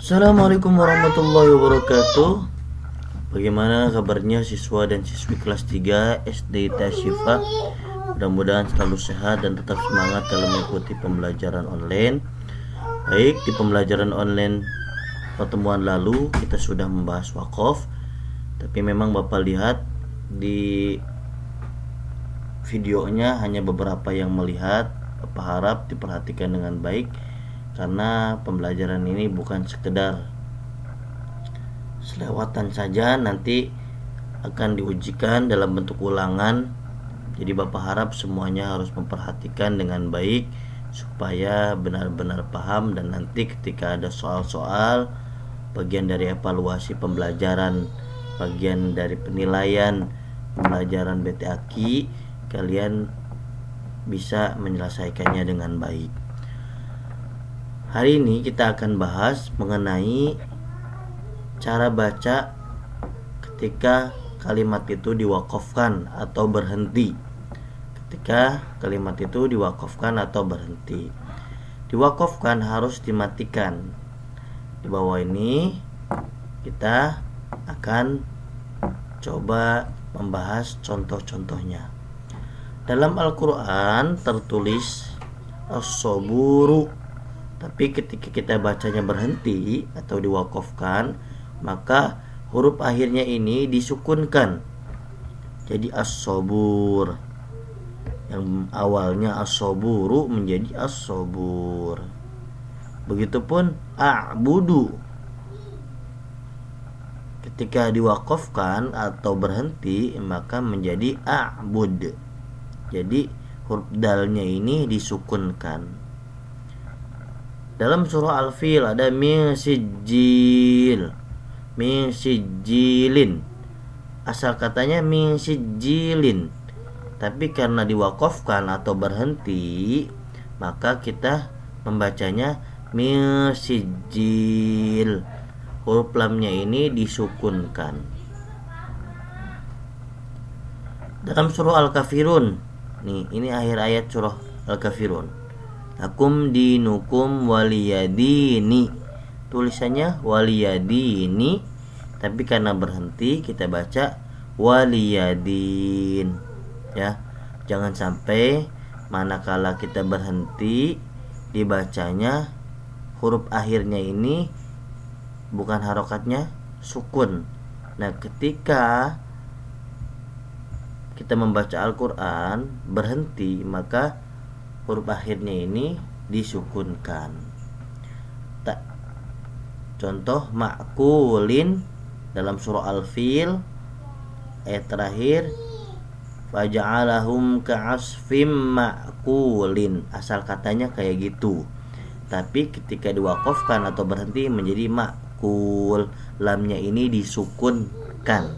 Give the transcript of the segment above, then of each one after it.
Assalamualaikum warahmatullahi wabarakatuh. Bagaimana kabarnya siswa dan siswi kelas 3 SD Tasyifa? Mudah-mudahan selalu sehat dan tetap semangat dalam mengikuti pembelajaran online. Baik, di pembelajaran online pertemuan lalu kita sudah membahas wakaf, tapi memang Bapak lihat di videonya hanya beberapa yang melihat. Bapak harap diperhatikan dengan baik, karena pembelajaran ini bukan sekedar selewatan saja, nanti akan diujikan dalam bentuk ulangan. Jadi Bapak harap semuanya harus memperhatikan dengan baik supaya benar-benar paham, dan nanti ketika ada soal-soal bagian dari evaluasi pembelajaran, bagian dari penilaian pembelajaran BTAKI, kalian bisa menyelesaikannya dengan baik. Hari ini kita akan bahas mengenai cara baca ketika kalimat itu diwakafkan atau berhenti. Ketika kalimat itu diwakafkan atau berhenti. Diwakafkan harus dimatikan. Di bawah ini kita akan coba membahas contoh-contohnya. Dalam Al-Quran tertulis as-saburu, tapi ketika kita bacanya berhenti atau diwakafkan, maka huruf akhirnya ini disukunkan. Jadi as-sabur, yang awalnya as-saburu menjadi as-sabur. Begitupun a'budu, ketika diwakafkan atau berhenti maka menjadi a'bud. Jadi huruf dalnya ini disukunkan. Dalam surah Al-Fil ada min sijil, min sijilin. Asal katanya min sijilin, tapi karena diwakafkan atau berhenti, maka kita membacanya min sijil. Huruf lamnya ini disukunkan. Dalam surah Al-Kafirun, nih, ini akhir ayat surah Al-Kafirun. Lakum dinukum waliyadini. Tulisannya waliyadini, tapi karena berhenti kita baca waliyadin. Ya, jangan sampai manakala kita berhenti dibacanya huruf akhirnya ini bukan harokatnya sukun. Nah, ketika kita membaca Al-Quran berhenti, maka huruf akhirnya ini disukunkan. Contoh ma'kulin dalam surah Al-Fil ayat terakhir, faja'alahum ka'asfim ma'kulin. Asal katanya kayak gitu, tapi ketika diwakafkan atau berhenti menjadi ma'kul, lamnya ini disukunkan.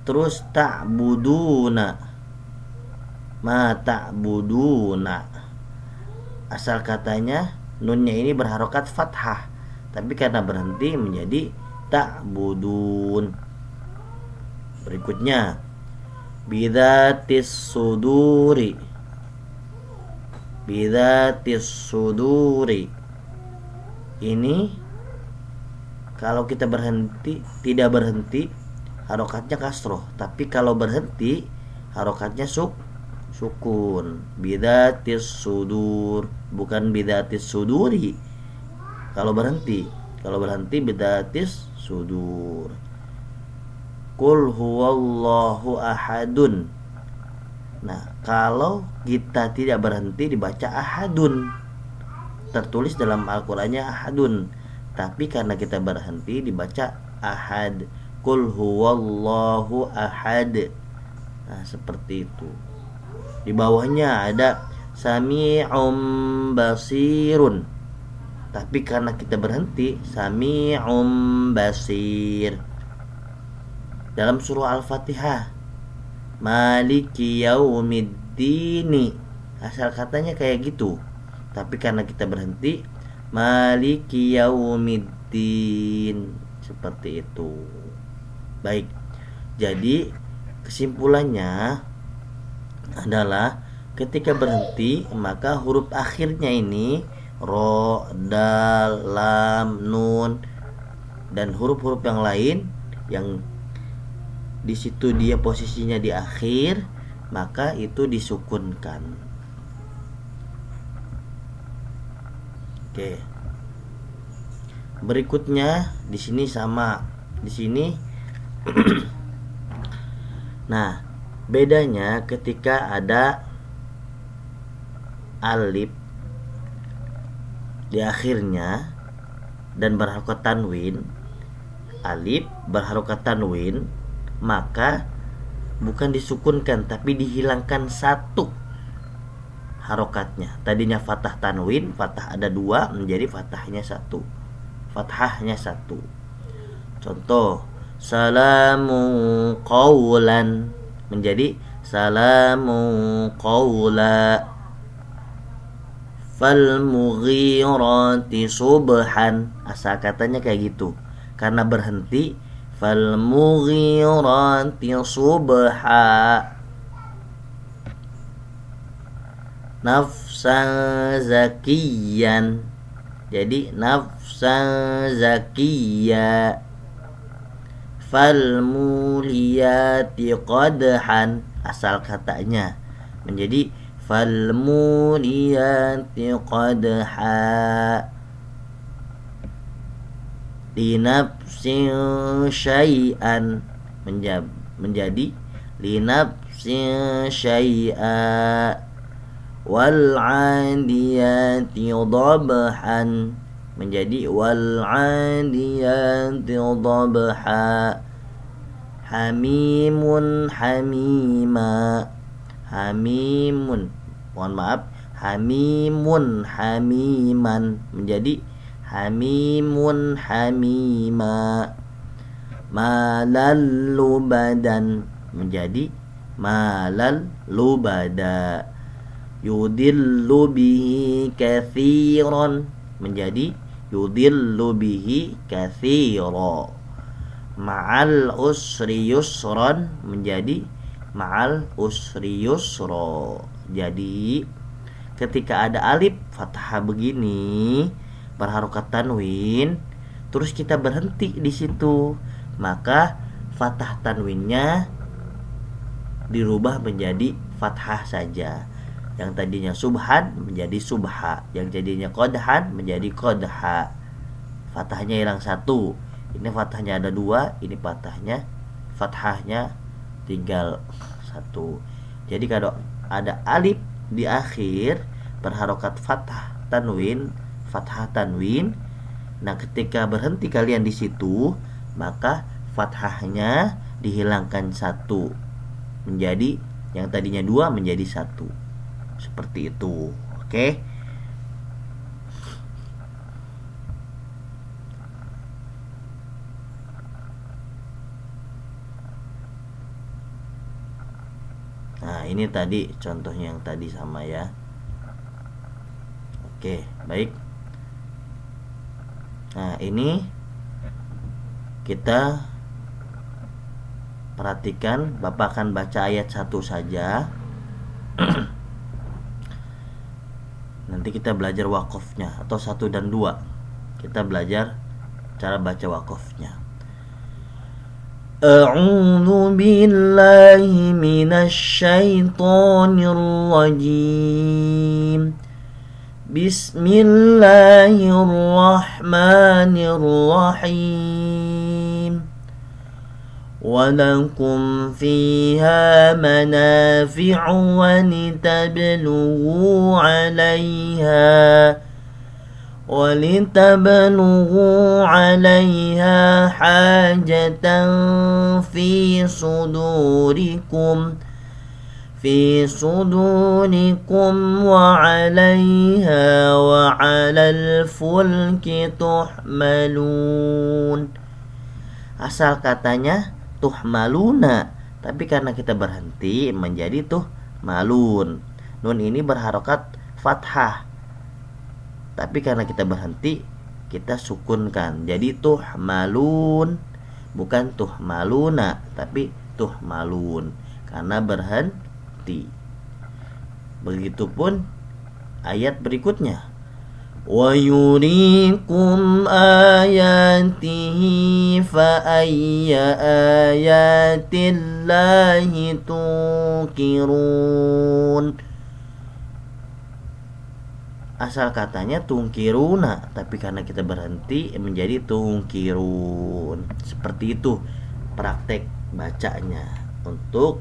Terus ta'buduna, ma ta'buduna, asal katanya nunnya ini berharokat fathah, tapi karena berhenti menjadi ta'budun. Berikutnya bidzatis suduri, bidzatis suduri. Ini kalau kita berhenti, tidak berhenti, harokatnya kasroh, tapi kalau berhenti harokatnya sukun. Bidzatis sudur, bukan bidzatis suduri. Kalau berhenti bidzatis sudur. Qul huwallahu ahadun. Nah, kalau kita tidak berhenti dibaca ahadun. Tertulis dalam Al-Qur'annya ahadun, tapi karena kita berhenti dibaca ahad. Qul huwallahu ahad. Nah, seperti itu. Di bawahnya ada sami'um basirun, tapi karena kita berhenti sami'um basir. Dalam surah Al-Fatihah maliki yaumiddini, asal katanya kayak gitu, tapi karena kita berhenti maliki yaumiddin. Seperti itu. Baik, jadi kesimpulannya adalah ketika berhenti maka huruf akhirnya ini ro, dal, lam, nun, dan huruf-huruf yang lain yang di situ dia posisinya di akhir, maka itu disukunkan. Oke. Berikutnya di sini sama. Di sini nah, bedanya ketika ada alif di akhirnya dan berharokat tanwin, alif berharokat tanwin, maka bukan disukunkan tapi dihilangkan satu harokatnya. Tadinya fathah tanwin, fathah ada dua, menjadi fathahnya satu. Fathahnya satu. Contoh, salamu qawlan menjadi salamu qawla. Fal mughirati subhan, asal katanya kayak gitu. Karena berhenti fal mughirati subha. Nafsan zakiyan, jadi nafsan zakiyya. Fal muliyati qadhan, asal katanya menjadi fal muliyati qadha. Linafsin syai'an menjadi linafsin syai'a. Wal 'adiyati dhabhan menjadi wal 'adiyati dhabha. Hamimun hamima, hamimun, mohon maaf, hamimun hamiman menjadi hamimun hamima. Malal lubadan menjadi malal lubada. Yudillu bihi kathiran menjadi yudillu bihi kathira. Ma'al usri yusran menjadi ma'al usri yusra. Jadi ketika ada alif fathah begini berharokat tanwin, terus kita berhenti di situ, maka fathah tanwinnya dirubah menjadi fathah saja. Yang tadinya subhan menjadi subha, yang jadinya qadhan menjadi qadha. Fathahnya hilang satu. Ini fathahnya ada dua, ini fathahnya tinggal satu. Jadi kalau ada alif di akhir berharokat fathah tanwin, nah ketika berhenti kalian di situ, maka fathahnya dihilangkan satu, menjadi yang tadinya dua menjadi satu. Seperti itu. Oke. Nah, ini tadi contohnya yang tadi sama ya. Oke, baik. Nah, ini kita perhatikan, Bapak akan baca ayat 1 saja. Nanti kita belajar wakofnya, atau 1 dan 2. Kita belajar cara baca wakofnya. A'udzu billahi minasy syaithanir rajim. Bismillahirrahmanirrahim. وَلَكُمْ فِيهَا مَنَافِعُ وَلِتَبْلُغُوا عَلَيْهَا حَاجَةً فِي صُدُورِكُمْ وَعَلَيْهَا وَعَلَى الْفُلْكِ تُحْمَلُونَ. Asal katanya tuhmaluna, tapi karena kita berhenti menjadi tuhmalun. Nun ini berharokat fathah, tapi karena kita berhenti kita sukunkan, jadi tuhmalun, bukan tuhmaluna, tapi tuhmalun karena berhenti. Begitupun ayat berikutnya, ويريكم آياته فأي آيات الله تنكرون. Asal katanya tungkiruna, tapi karena kita berhenti menjadi tungkirun. Seperti itu praktek bacanya untuk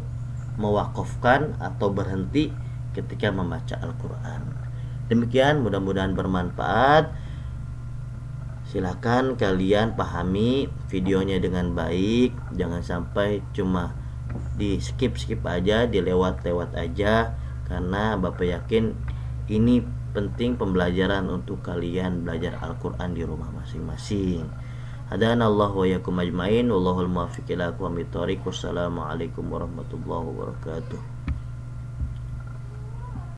mewakafkan atau berhenti ketika membaca Al-Quran. Demikian, mudah-mudahan bermanfaat. Silakan kalian pahami videonya dengan baik, jangan sampai cuma di skip aja, dilewat aja, karena Bapak yakin ini penting pembelajaran untuk kalian belajar Al-Quran di rumah masing-masing. Hadanallahu wa yakum ajmain, wallahul muwaffiq ila aqwamit thoriq. Wassalamualaikum warahmatullahi wabarakatuh.